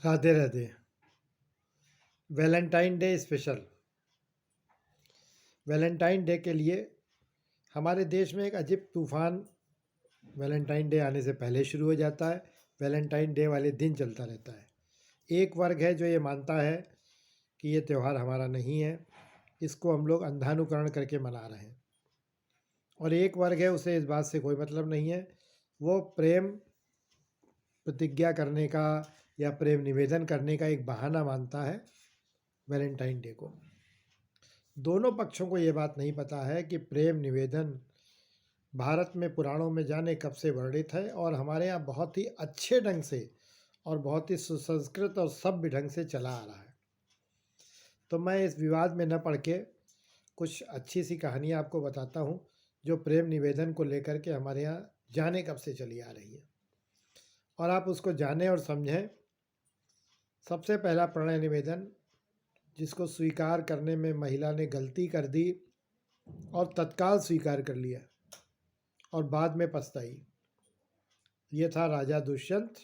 Radhe Radhe. Valentine day special. Valentine day के लिए हमारे देश में एक अजीब तूफान वैलेंटाइन डे आने से पहले शुरू हो जाता है। वैलेंटाइन डे वाले दिन चलता रहता है। एक वर्ग है जो ये मानता है कि ये त्यौहार हमारा नहीं है, इसको हम लोग अंधानुकरण करके मना रहे हैं। और एक वर्ग है, उसे इस बात से कोई मतलब नहीं है, वो प्रेम प्रतिज्ञा करने का या प्रेम निवेदन करने का एक बहाना मानता है वैलेंटाइन डे को। दोनों पक्षों को ये बात नहीं पता है कि प्रेम निवेदन भारत में पुराणों में जाने कब से वर्णित है और हमारे यहाँ बहुत ही अच्छे ढंग से और बहुत ही सुसंस्कृत और सभ्य ढंग से चला आ रहा है। तो मैं इस विवाद में न पड़ के कुछ अच्छी सी कहानियाँ आपको बताता हूँ जो प्रेम निवेदन को लेकर के हमारे यहाँ जाने कब से चली आ रही है और आप उसको जानें और समझें। सबसे पहला प्रणय निवेदन, जिसको स्वीकार करने में महिला ने गलती कर दी और तत्काल स्वीकार कर लिया और बाद में पछताई, ये था राजा दुष्यंत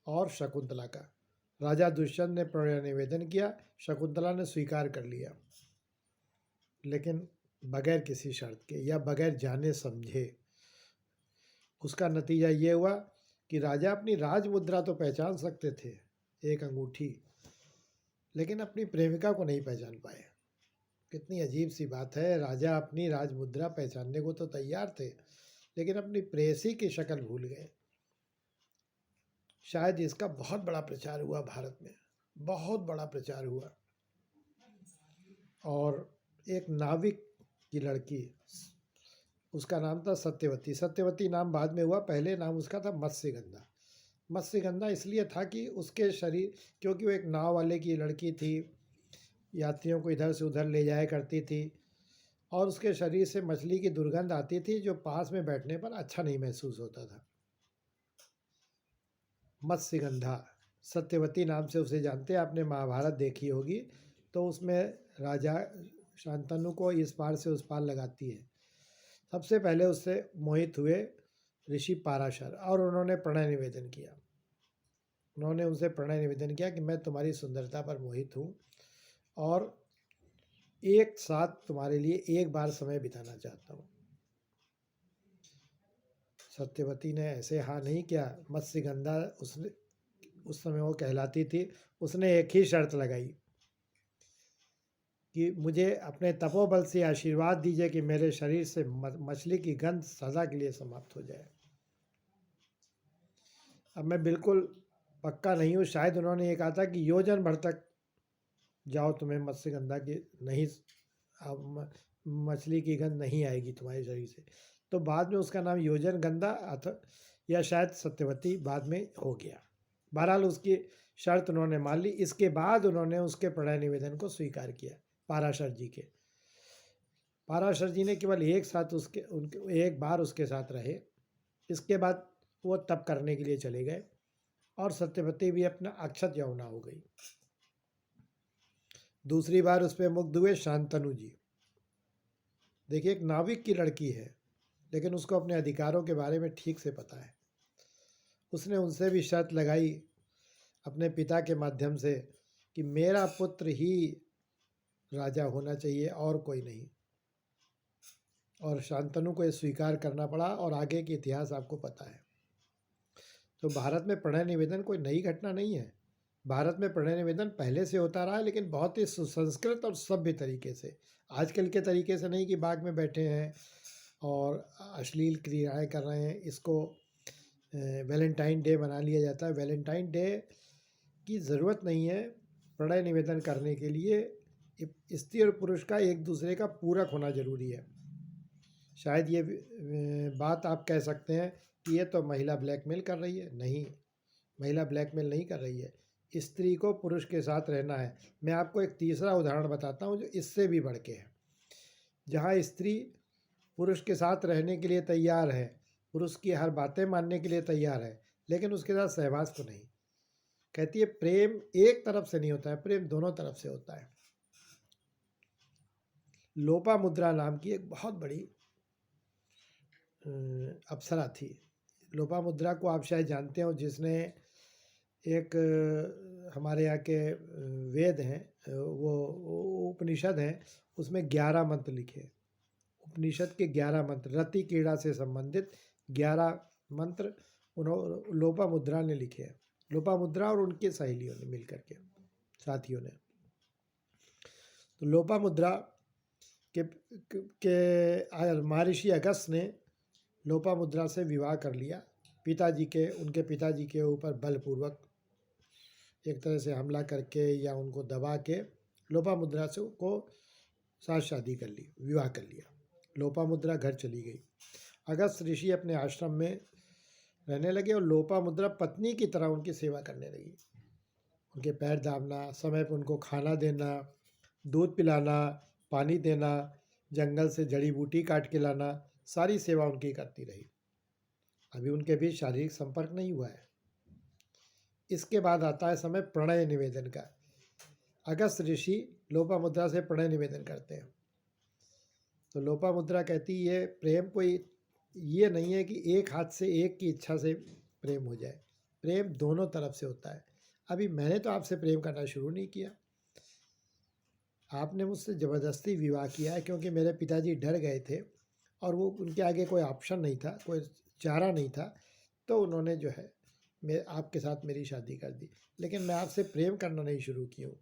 और शकुंतला का। राजा दुष्यंत ने प्रणय निवेदन किया, शकुंतला ने स्वीकार कर लिया, लेकिन बगैर किसी शर्त के या बगैर जाने समझे। उसका नतीजा ये हुआ कि राजा अपनी राजमुद्रा तो पहचान सकते थे, एक अंगूठी, लेकिन अपनी प्रेमिका को नहीं पहचान पाए। कितनी अजीब सी बात है, राजा अपनी राजमुद्रा पहचानने को तो तैयार थे, लेकिन अपनी प्रेयसी की शक्ल भूल गए। शायद इसका बहुत बड़ा प्रचार हुआ भारत में, बहुत बड़ा प्रचार हुआ। और एक नाविक की लड़की, उसका नाम था सत्यवती। सत्यवती नाम बाद में हुआ, पहले नाम उसका था मत्स्यगंधा। मत्स्यगंधा इसलिए था कि उसके शरीर, क्योंकि वो एक नाव वाले की लड़की थी, यात्रियों को इधर से उधर ले जाया करती थी और उसके शरीर से मछली की दुर्गंध आती थी जो पास में बैठने पर अच्छा नहीं महसूस होता था। मत्स्यगंधा, सत्यवती नाम से उसे जानते हैं। आपने महाभारत देखी होगी तो उसमें राजा शांतनु को इस पार से उस पार लगाती है। सबसे पहले उससे मोहित हुए ऋषि पाराशर और उन्होंने प्रणय निवेदन किया। उन्होंने उनसे प्रणय निवेदन किया कि मैं तुम्हारी सुंदरता पर मोहित हूँ और एक साथ तुम्हारे लिए एक बार समय बिताना चाहता हूँ। सत्यवती ने ऐसे हाँ नहीं किया। मत्स्यगंधा, उसने उस समय वो कहलाती थी, उसने एक ही शर्त लगाई कि मुझे अपने तपोबल से आशीर्वाद दीजिए कि मेरे शरीर से मछली की गंध सदा के लिए समाप्त हो जाए। अब मैं बिल्कुल पक्का नहीं हूँ, शायद उन्होंने ये कहा था कि योजन भर तक जाओ, तुम्हें मत्स्यगंधा की नहीं, अब मछली की गंध नहीं आएगी तुम्हारे शरीर से। तो बाद में उसका नाम योजन गंधा अथ या शायद सत्यवती बाद में हो गया। बहरहाल उसकी शर्त उन्होंने मान ली। इसके बाद उन्होंने उसके प्रणय निवेदन को स्वीकार किया पाराशर जी के। पाराशर जी ने केवल एक साथ उनके एक बार उसके साथ रहे। इसके बाद वो तप करने के लिए चले गए और सत्यवती भी अपना अक्षत यमुना हो गई। दूसरी बार उस पर मुग्ध हुए शांतनु जी। देखिए, एक नाविक की लड़की है, लेकिन उसको अपने अधिकारों के बारे में ठीक से पता है। उसने उनसे भी शर्त लगाई अपने पिता के माध्यम से कि मेरा पुत्र ही राजा होना चाहिए और कोई नहीं। और शांतनु को ये स्वीकार करना पड़ा और आगे के इतिहास आपको पता है। तो भारत में प्रणय निवेदन कोई नई घटना नहीं है। भारत में प्रणय निवेदन पहले से होता रहा है, लेकिन बहुत ही सुसंस्कृत और सभ्य तरीके से। आजकल के तरीके से नहीं कि बाग में बैठे हैं और अश्लील क्रियाएं कर रहे हैं। इसको वैलेंटाइन डे मना लिया जाता है। वैलेंटाइन डे की ज़रूरत नहीं है प्रणय निवेदन करने के लिए। स्त्री और पुरुष का एक दूसरे का पूरक होना जरूरी है। शायद ये बात आप कह सकते हैं कि ये तो महिला ब्लैकमेल कर रही है। नहीं, महिला ब्लैकमेल नहीं कर रही है। स्त्री को पुरुष के साथ रहना है। मैं आपको एक तीसरा उदाहरण बताता हूँ जो इससे भी बढ़ के है। जहाँ स्त्री पुरुष के साथ रहने के लिए तैयार है, पुरुष की हर बातें मानने के लिए तैयार है, लेकिन उसके साथ सहवास को नहीं। कहती है प्रेम एक तरफ से नहीं होता है, प्रेम दोनों तरफ से होता है। लोपामुद्रा नाम की एक बहुत बड़ी अप्सरा थी। लोपामुद्रा को आप शायद जानते हो, जिसने एक हमारे यहाँ के वेद हैं, वो उपनिषद हैं, उसमें 11 मंत्र लिखे। उपनिषद के 11 मंत्र, रति क्रीड़ा से संबंधित 11 मंत्र उन्होंने लोपामुद्रा ने लिखे हैं। लोपामुद्रा और उनके सहेलियों ने मिल करके, साथियों ने। तो लोपामुद्रा के महर्षि अगस्त ने लोपामुद्रा से विवाह कर लिया। उनके पिताजी के ऊपर बलपूर्वक एक तरह से हमला करके या उनको दबा के लोपामुद्रा से को साथ शादी कर ली, विवाह कर लिया। लोपामुद्रा घर चली गई। अगस्त ऋषि अपने आश्रम में रहने लगे और लोपामुद्रा पत्नी की तरह उनकी सेवा करने लगी। उनके पैर दाबना, समय पर उनको खाना देना, दूध पिलाना, पानी देना, जंगल से जड़ी बूटी काट के लाना, सारी सेवा उनकी करती रही। अभी उनके बीच शारीरिक संपर्क नहीं हुआ है। इसके बाद आता है समय प्रणय निवेदन का। अगस्त ऋषि लोपामुद्रा से प्रणय निवेदन करते हैं। तो लोपामुद्रा कहती है प्रेम कोई ये नहीं है कि एक हाथ से एक की इच्छा से प्रेम हो जाए, प्रेम दोनों तरफ से होता है। अभी मैंने तो आपसे प्रेम करना शुरू नहीं किया, आपने मुझसे ज़बरदस्ती विवाह किया है, क्योंकि मेरे पिताजी डर गए थे और वो उनके आगे कोई ऑप्शन नहीं था, कोई चारा नहीं था, तो उन्होंने जो है मैं आपके साथ मेरी शादी कर दी, लेकिन मैं आपसे प्रेम करना नहीं शुरू की हूँ।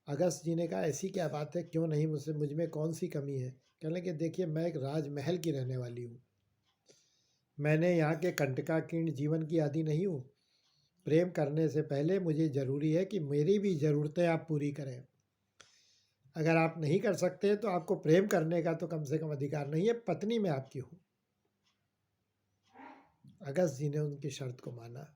अगस्त जी ने कहा ऐसी क्या बात है, क्यों नहीं, मुझ में कौन सी कमी है। कहने लगे देखिए मैं एक राजमहल की रहने वाली हूँ, मैंने यहाँ के कंटकाकीर्ण जीवन की आदी नहीं हूँ। प्रेम करने से पहले मुझे ज़रूरी है कि मेरी भी ज़रूरतें आप पूरी करें। अगर आप नहीं कर सकते तो आपको प्रेम करने का तो कम से कम अधिकार नहीं है, पत्नी मैं आपकी हूँ। अगस्त जी ने उनकी शर्त को माना।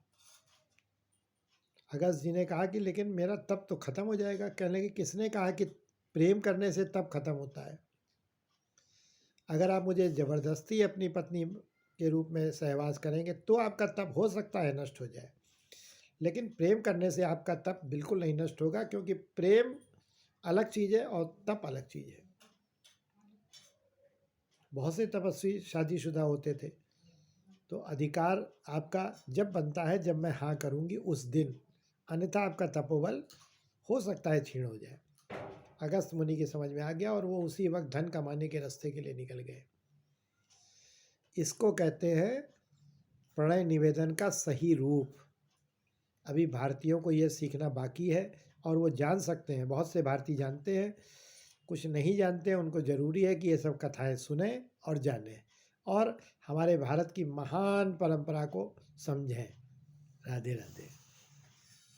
अगस्त जी ने कहा कि लेकिन मेरा तप तो ख़त्म हो जाएगा। कहने लगे किसने कहा कि प्रेम करने से तप खत्म होता है। अगर आप मुझे ज़बरदस्ती अपनी पत्नी के रूप में सहवास करेंगे तो आपका तप हो सकता है नष्ट हो जाए, लेकिन प्रेम करने से आपका तप बिल्कुल नहीं नष्ट होगा, क्योंकि प्रेम अलग चीज़ है और तप अलग चीज़ है। बहुत से तपस्वी शादीशुदा होते थे। तो अधिकार आपका जब बनता है जब मैं हाँ करूँगी उस दिन, अन्यथा आपका तपोबल हो सकता है क्षीण हो जाए। अगस्त मुनि की समझ में आ गया और वो उसी वक्त धन कमाने के रास्ते के लिए निकल गए। इसको कहते हैं प्रणय निवेदन का सही रूप। अभी भारतीयों को ये सीखना बाकी है और वो जान सकते हैं। बहुत से भारतीय जानते हैं, कुछ नहीं जानते हैं। उनको ज़रूरी है कि ये सब कथाएं सुने और जानें और हमारे भारत की महान परंपरा को समझें। राधे राधे।